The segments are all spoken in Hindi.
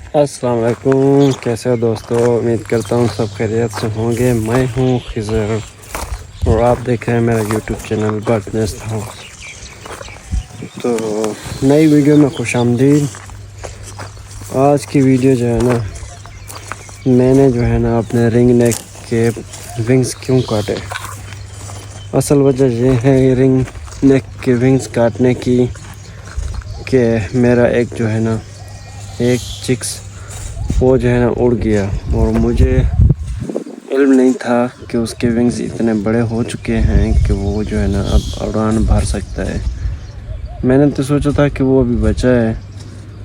अस्सलाम वालेकुम, कैसे हो दोस्तों। उम्मीद करता हूँ सब खैरियत से होंगे। मैं हूँ खिज़र और आप देख रहे हैं मेरा YouTube channel bird nest house. तो नई वीडियो में खुशामदीद। आज की वीडियो जो है ना, मैंने जो है ना अपने रिंग नेक के विंग्स क्यों काटे। असल वजह ये है रिंग नेक के विंग्स काटने की कि मेरा एक जो है ना एक चिक्स वो जो है ना उड़ गया और मुझे इल्म नहीं था कि उसके विंग्स इतने बड़े हो चुके हैं कि वो जो है ना अब उड़ान भर सकता है। मैंने तो सोचा था कि वो अभी बचा है,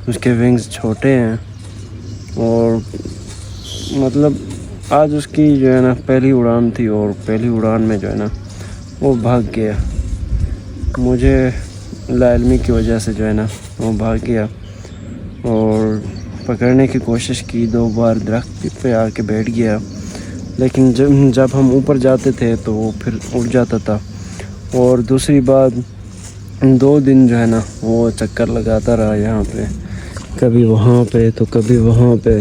उसके विंग्स छोटे हैं और मतलब आज उसकी जो है ना पहली उड़ान थी और पहली उड़ान में जो है ना वो भाग गया। मुझे लाइल्मी की वजह से जो है ना वो भाग गया और पकड़ने की कोशिश की। 2 बार दरख्त पे आके बैठ गया, लेकिन जब हम ऊपर जाते थे तो वो फिर उड़ जाता था। और दूसरी बात 2 दिन जो है ना वो चक्कर लगाता रहा यहाँ पे, कभी वहाँ पे तो कभी वहाँ पे,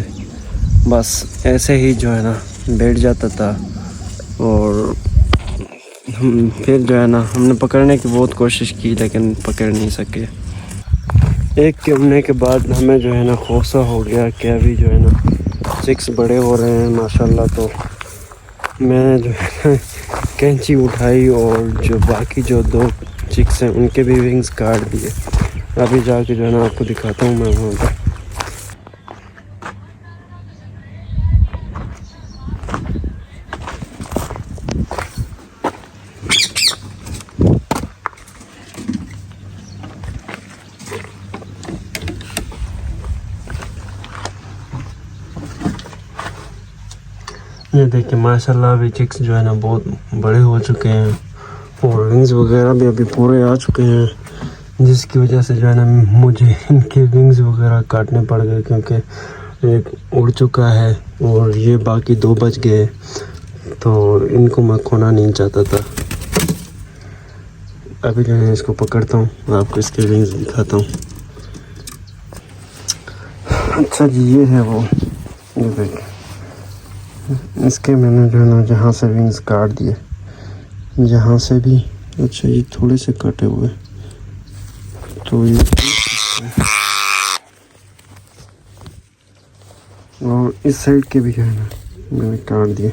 बस ऐसे ही जो है ना बैठ जाता था। और हम फिर जो है ना हमने पकड़ने की बहुत कोशिश की लेकिन पकड़ नहीं सके। एक के उड़ने के बाद हमें जो है ना खौफसा हो गया कि अभी जो है ना चिक्स बड़े हो रहे हैं माशाल्लाह। तो मैंने जो है ना कैंची उठाई और जो बाकी जो 2 चिक्स हैं उनके भी विंग्स काट दिए। अभी जाके जो है ना आपको दिखाता हूँ मैं वहाँ पर। ये देखिए माशाल्लाह अभी चिक्स जो है ना बहुत बड़े हो चुके हैं और विंग्स वगैरह भी अभी पूरे आ चुके हैं, जिसकी वजह से जो है ना मुझे इनके विंग्स वगैरह काटने पड़ गए क्योंकि एक उड़ चुका है और ये बाकी 2 बच गए। तो इनको मैं खोना नहीं चाहता था। अभी जो है इसको पकड़ता हूँ, आपको इसके विंग्स दिखाता हूँ। अच्छा जी, ये है वो, ये देखिए इसके मैंने जो है ना जहाँ से विंग्स काट दिए, जहाँ से भी। अच्छा ये थोड़े से कटे हुए तो ये, और इस साइड के भी जो है ना मैंने काट दिए।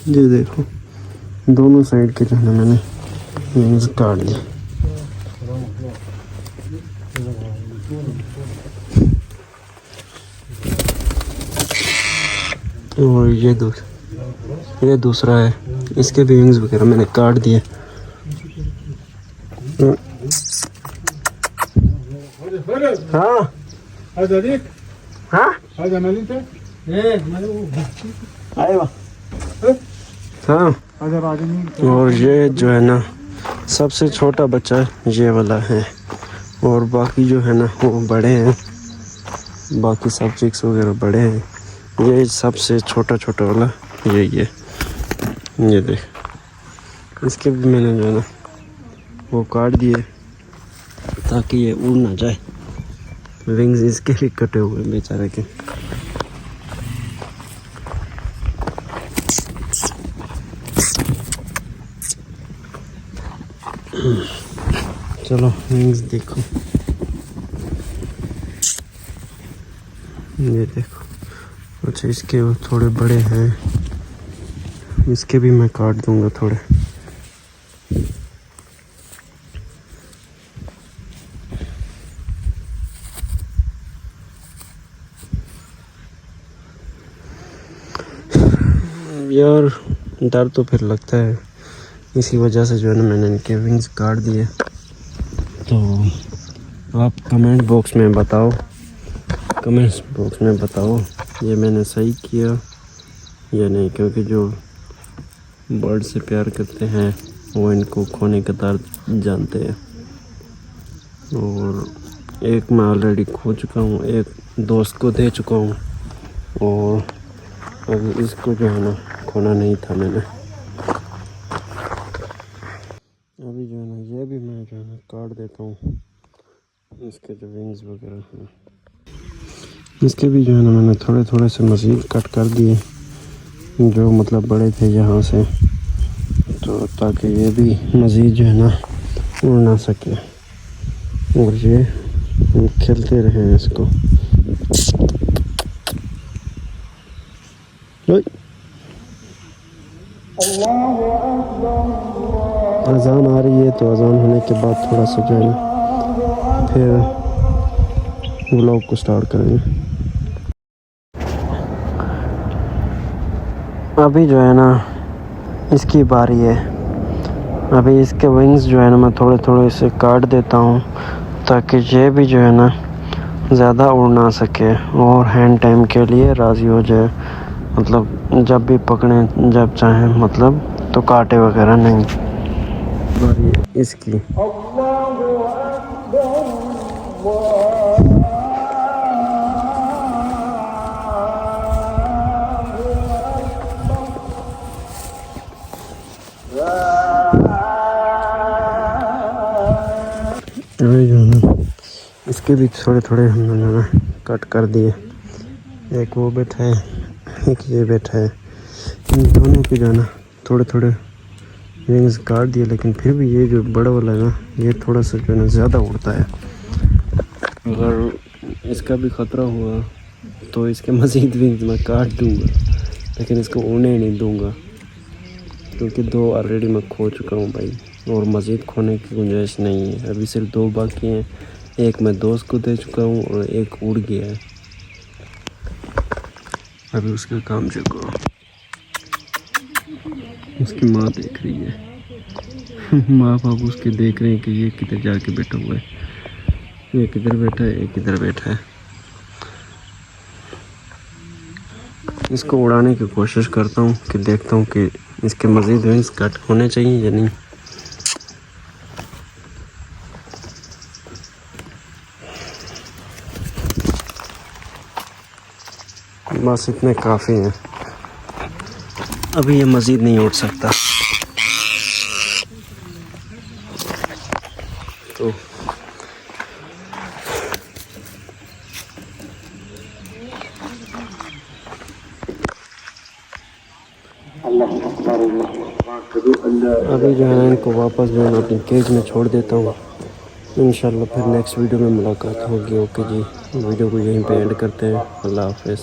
ये देखो दोनों साइड के जो है ना मैंने विंग्स काट दिए। और ये दूसरा है, इसके भी विंग्स वगैरह मैंने काट दिए। हाँ हाँ हाँ। और ये जो है ना सबसे छोटा बच्चा ये वाला है और बाकी जो है ना वो बड़े हैं, बाकी सब चिक्स वगैरह बड़े हैं। ये सबसे छोटा वाला यही है। ये देख, इसके भी मैंने जो है ना वो काट दिए ताकि ये उड़ ना जाए। विंग्स इसके भी कटे हुए बेचारे के। चलो विंग्स देखो, ये देखो। अच्छा इसके वो थोड़े बड़े हैं, इसके भी मैं काट दूंगा थोड़े। यार डर तो फिर लगता है, इसी वजह से जो है ना मैंने इनके विंग्स काट दिए। तो आप कमेंट बॉक्स में बताओ ये मैंने सही किया या नहीं, क्योंकि जो बर्ड से प्यार करते हैं वो इनको खोने का दर्द जानते हैं। और एक मैं ऑलरेडी खो चुका हूँ, एक दोस्त को दे चुका हूँ और अभी इसको जो है ना खोना नहीं था मैंने। अभी जो है ना ये भी मैं जो है ना काट देता हूँ। इसके जो विंग्स वगैरह हैं, इसके भी जो है ना मैंने थोड़े थोड़े से मज़ीद कट कर दिए, जो मतलब बड़े थे यहाँ से, तो ताकि ये भी मज़ीद जो है ना उड़ ना सके और ये खेलते रहे इसको। अज़ान आ रही है, तो अज़ान होने के बाद थोड़ा सा जो है ना फिर व्लॉग को स्टार्ट करेंगे। अभी जो है ना इसकी बारी है। अभी इसके विंग्स जो है ना मैं थोड़े थोड़े से काट देता हूँ, ताकि ये भी जो है ना ज़्यादा उड़ ना सके और हैंड टाइम के लिए राज़ी हो जाए, मतलब जब भी पकड़ें जब चाहें, मतलब तो काटे वगैरह नहीं। बारी इसकी। अभी जो है ना इसके भी थोड़े थोड़े हमने जो है कट कर दिए। एक वो बैठा है, एक ये बैठा है। इन दोनों की जो है ना थोड़े थोड़े विंग्स काट दिए, लेकिन फिर भी ये जो बड़ा वाला है ना, ये थोड़ा सा जो है ना ज़्यादा उड़ता है। अगर इसका भी ख़तरा हुआ तो इसके मज़ीद विंग्स मैं काट दूँगा, लेकिन इसको उड़ने नहीं दूँगा, क्योंकि 2 ऑलरेडी मैं खो चुका हूँ भाई, और मज़ीद खोने की गुंजाइश नहीं है। अभी सिर्फ 2 बाकी हैं। एक मैं दोस्त को दे चुका हूँ और एक उड़ गया है, अभी उसका काम चुका। उसकी माँ देख रही है माँ बाप उसके देख रहे हैं कि ये किधर जाके बैठा हुआ है, ये किधर बैठा है, ये किधर बैठा है। इसको उड़ाने की कोशिश करता हूँ कि देखता हूँ कि इसके मज़ीद विंग्स कट होने चाहिए या नहीं। बस इतने काफ़ी हैं, अभी ये मज़ीद नहीं उड़ सकता। तो अभी जो है ना इनको वापस जो है ना अपनी केज में छोड़ देता हूँ। इंशाल्लाह फिर नेक्स्ट वीडियो में मुलाकात होगी। ओके जी, वीडियो को यहीं पे एंड करते हैं। अल्लाह हाफ़िज़।